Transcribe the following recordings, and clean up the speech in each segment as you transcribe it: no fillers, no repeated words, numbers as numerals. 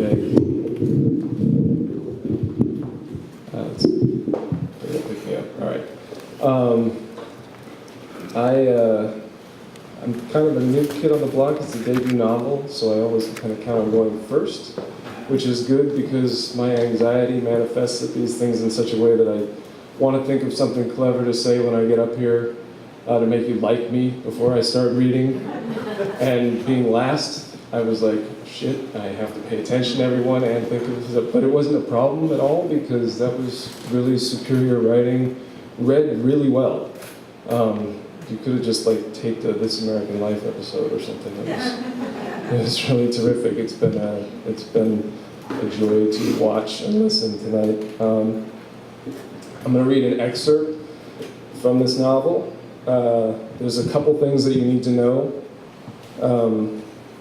today. It'll pick me up. All right. I'm kind of a new kid on the block. It's a debut novel, so I always kind of count on going first, which is good because my anxiety manifests at these things in such a way that I want to think of something clever to say when I get up here to make you like me before I start reading. And being last, I was like, shit, I have to pay attention to everyone and think of it. But it wasn't a problem at all because that was really superior writing, read really well. You could have just like taped a This American Life episode or something. It was really terrific. It's been a joy to watch and listen tonight. I'm going to read an excerpt from this novel. There's a couple things that you need to know.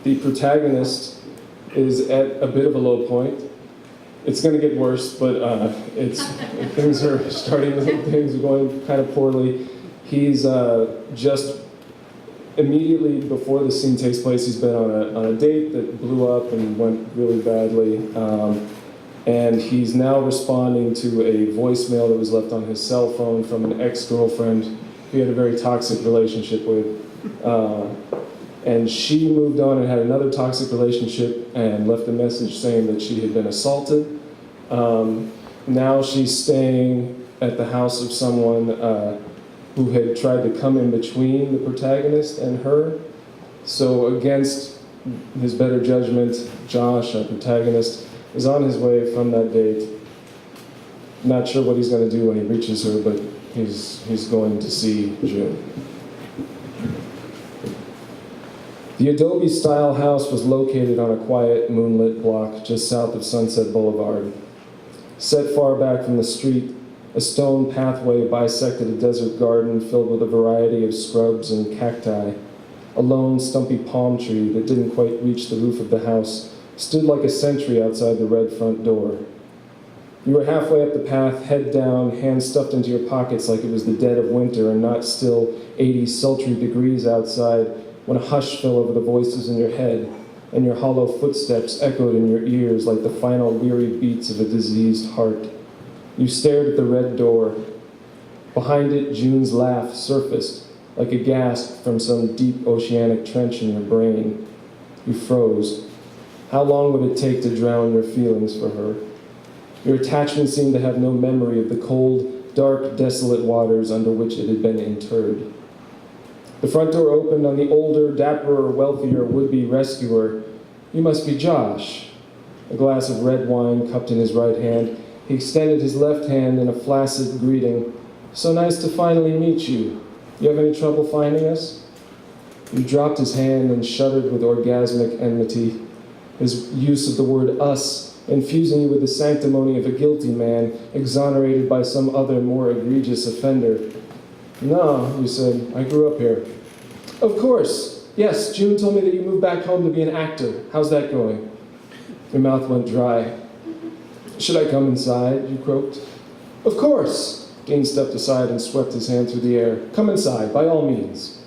The protagonist is at a bit of a low point. It's going to get worse, but things are going kind of poorly. He's just immediately before the scene takes place, he's been on a date that blew up and went really badly. And he's now responding to a voicemail that was left on his cell phone from an ex-girlfriend he had a very toxic relationship with. And she moved on and had another toxic relationship and left a message saying that she had been assaulted. Now she's staying at the house of someone who had tried to come in between the protagonist and her. So against his better judgment, Josh, our protagonist, is on his way from that date. Not sure what he's going to do when he reaches her, but he's going to see June. The Adobe-style house was located on a quiet, moonlit block just south of Sunset Boulevard. Set far back from the street, a stone pathway bisected a desert garden filled with a variety of scrubs and cacti. A lone, stumpy palm tree that didn't quite reach the roof of the house stood like a sentry outside the red front door. You were halfway up the path, head down, hands stuffed into your pockets like it was the dead of winter and not still 80 sultry degrees outside, when a hush fell over the voices in your head, and your hollow footsteps echoed in your ears like the final weary beats of a diseased heart. You stared at the red door. Behind it, June's laugh surfaced, like a gasp from some deep oceanic trench in your brain. You froze. How long would it take to drown your feelings for her? Your attachment seemed to have no memory of the cold, dark, desolate waters under which it had been interred. The front door opened on the older, dapperer, wealthier would-be rescuer. You must be Josh. A glass of red wine cupped in his right hand, he extended his left hand in a flaccid greeting. So nice to finally meet you. You have any trouble finding us? You dropped his hand and shuddered with orgasmic enmity. His use of the word us, infusing you with the sanctimony of a guilty man, exonerated by some other more egregious offender. No, you said, I grew up here. Of course. Yes, June told me that you moved back home to be an actor. How's that going? Your mouth went dry. Should I come inside? You croaked. Of course. Dean stepped aside and swept his hand through the air. Come inside, by all means.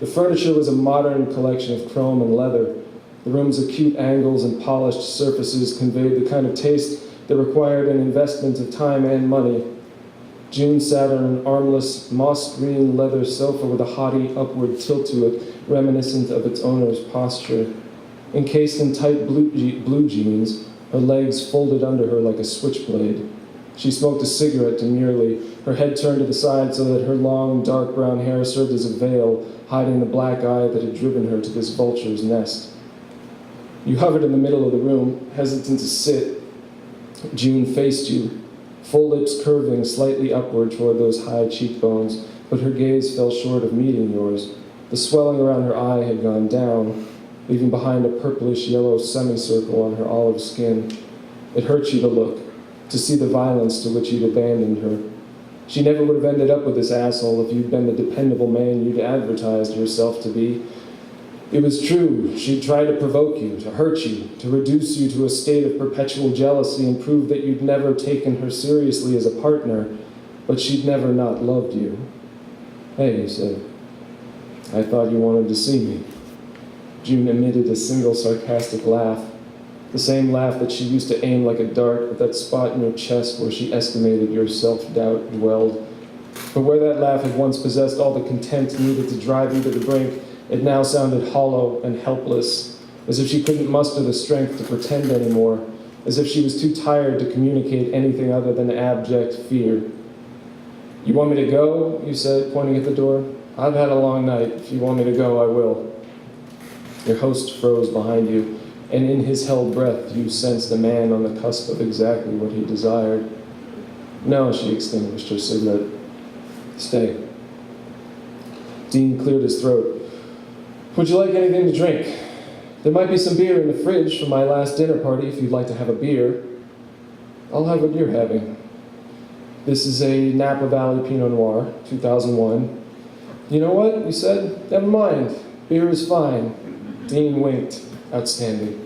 The furniture was a modern collection of chrome and leather. The room's acute angles and polished surfaces conveyed the kind of taste that required an investment of time and money. June sat on an armless, moss-green leather sofa with a haughty upward tilt to it, reminiscent of its owner's posture. Encased in tight blue jeans, her legs folded under her like a switchblade. She smoked a cigarette demurely, her head turned to the side so that her long, dark brown hair served as a veil, hiding the black eye that had driven her to this vulture's nest. You hovered in the middle of the room, hesitant to sit. June faced you, full lips curving slightly upward toward those high cheekbones, but her gaze fell short of meeting yours. The swelling around her eye had gone down, leaving behind a purplish-yellow semicircle on her olive skin. It hurt you to look, to see the violence to which you'd abandoned her. She never would have ended up with this asshole if you'd been the dependable man you'd advertised yourself to be. It was true, she'd tried to provoke you, to hurt you, to reduce you to a state of perpetual jealousy and prove that you'd never taken her seriously as a partner, but she'd never not loved you. Hey, you said, I thought you wanted to see me. June emitted a single sarcastic laugh. The same laugh that she used to aim like a dart at that spot in your chest where she estimated your self-doubt dwelled. But where that laugh had once possessed all the contempt needed to drive you to the brink, it now sounded hollow and helpless, as if she couldn't muster the strength to pretend anymore, as if she was too tired to communicate anything other than abject fear. "You want me to go?" you said, pointing at the door. "I've had a long night. If you want me to go, I will." Your host froze behind you, and in his held breath you sensed a man on the cusp of exactly what he desired. "No," she extinguished her cigarette. "Stay." Dean cleared his throat. "Would you like anything to drink? There might be some beer in the fridge from my last dinner party if you'd like to have a beer." "I'll have what you're having." "This is a Napa Valley Pinot Noir, 2001. "You know what?" you said. "Never mind. Beer is fine." Dean winked. "Outstanding."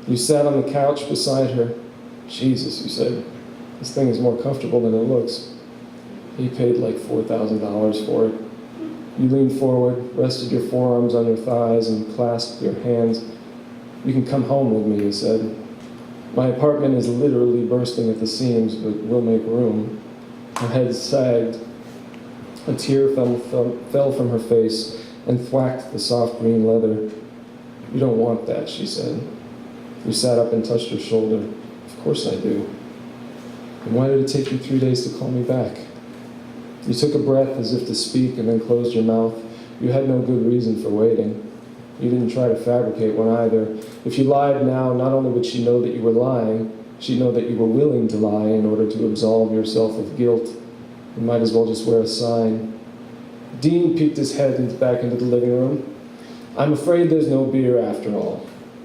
You sat on the couch beside her. "Jesus," you said. "This thing is more comfortable than it looks." He paid like $4,000 for it. You leaned forward, rested your forearms on your thighs, and clasped your hands. "You can come home with me," he said. "My apartment is literally bursting at the seams, but we'll make room." Her head sagged. A tear fell from her face and thwacked the soft green leather. "You don't want that," she said. You sat up and touched her shoulder. "Of course I do." "And why did it take you 3 days to call me back?" You took a breath as if to speak and then closed your mouth. You had no good reason for waiting. You didn't try to fabricate one either. If you lied now, not only would she know that you were lying, she'd know that you were willing to lie in order to absolve yourself of guilt. You might as well just wear a sign. Dean peeked his head back into the living room. "I'm afraid there's no beer after all."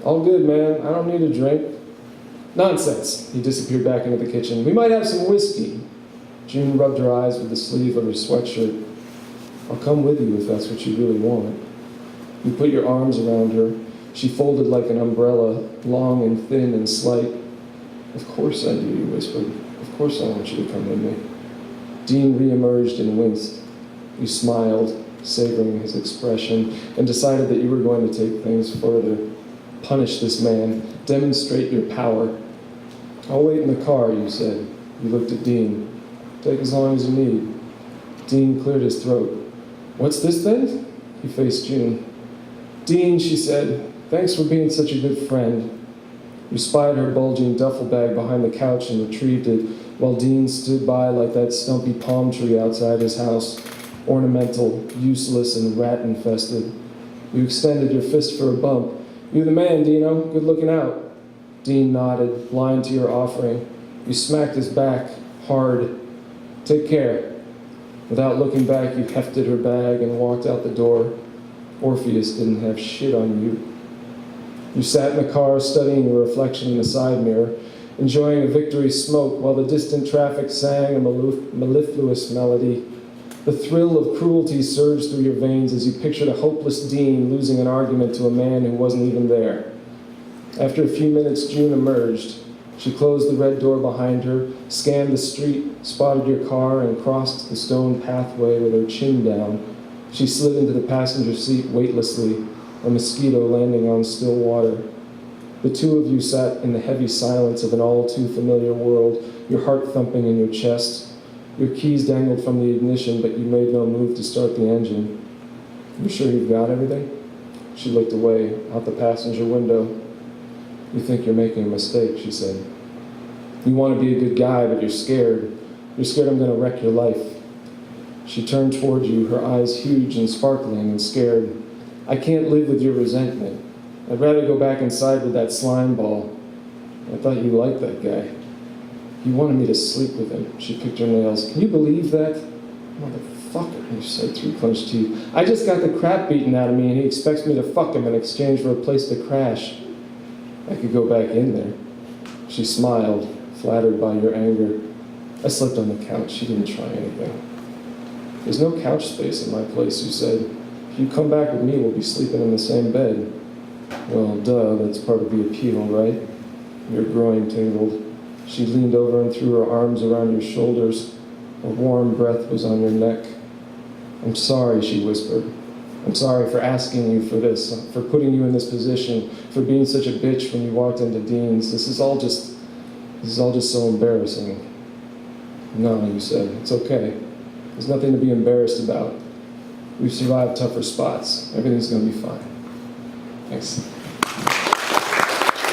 "All good, man. I don't need a drink." "Nonsense." He disappeared back into the kitchen. "We might have some whiskey." June rubbed her eyes with the sleeve of her sweatshirt. "I'll come with you if that's what you really want." You put your arms around her. She folded like an umbrella, long and thin and slight. "Of course I do," you whispered. "Of course I want you to come with me." Dean reemerged and winced. You smiled, savoring his expression, and decided that you were going to take things further. Punish this man. Demonstrate your power. "I'll wait in the car," you said. You looked at Dean. "Take as long as you need." Dean cleared his throat. "What's this then?" He faced June. "Dean," she said, "thanks for being such a good friend." You spied her bulging duffel bag behind the couch and retrieved it, while Dean stood by like that stumpy palm tree outside his house, ornamental, useless, and rat-infested. You extended your fist for a bump. "You're the man, Dino. Good looking out." Dean nodded, blind to your offering. You smacked his back, hard. "Take care." Without looking back, you hefted her bag and walked out the door. Orpheus didn't have shit on you. You sat in the car, studying your reflection in the side mirror, enjoying a victory smoke while the distant traffic sang a mellifluous melody. The thrill of cruelty surged through your veins as you pictured a hopeless Dean losing an argument to a man who wasn't even there. After a few minutes, June emerged. She closed the red door behind her, scanned the street, spotted your car, and crossed the stone pathway with her chin down. She slid into the passenger seat weightlessly, a mosquito landing on still water. The two of you sat in the heavy silence of an all-too-familiar world, your heart thumping in your chest. Your keys dangled from the ignition, but you made no move to start the engine. "You sure you've got everything?" She looked away, out the passenger window. "You think you're making a mistake," she said. "You want to be a good guy, but you're scared. You're scared I'm going to wreck your life." She turned toward you, her eyes huge and sparkling and scared. "I can't live with your resentment. I'd rather go back inside with that slime ball. I thought you liked that guy. You wanted me to sleep with him." She picked her nails. "Can you believe that?" "Motherfucker," you said through clenched teeth. "I just got the crap beaten out of me and he expects me to fuck him in exchange for a place to crash. I could go back in there." She smiled, flattered by your anger. "I slept on the couch. She didn't try anything." "There's no couch space in my place," you said. "If you come back with me, we'll be sleeping in the same bed." "Well, duh, that's part of the appeal, right?" Your groin tingled. She leaned over and threw her arms around your shoulders. A warm breath was on your neck. "I'm sorry," she whispered. I'm sorry for asking you for this, for putting you in this position, for being such a bitch when you walked into Dean's. This is all just so embarrassing. No, you said, it's okay. There's nothing to be embarrassed about. We've survived tougher spots. Everything's gonna be fine. Thanks.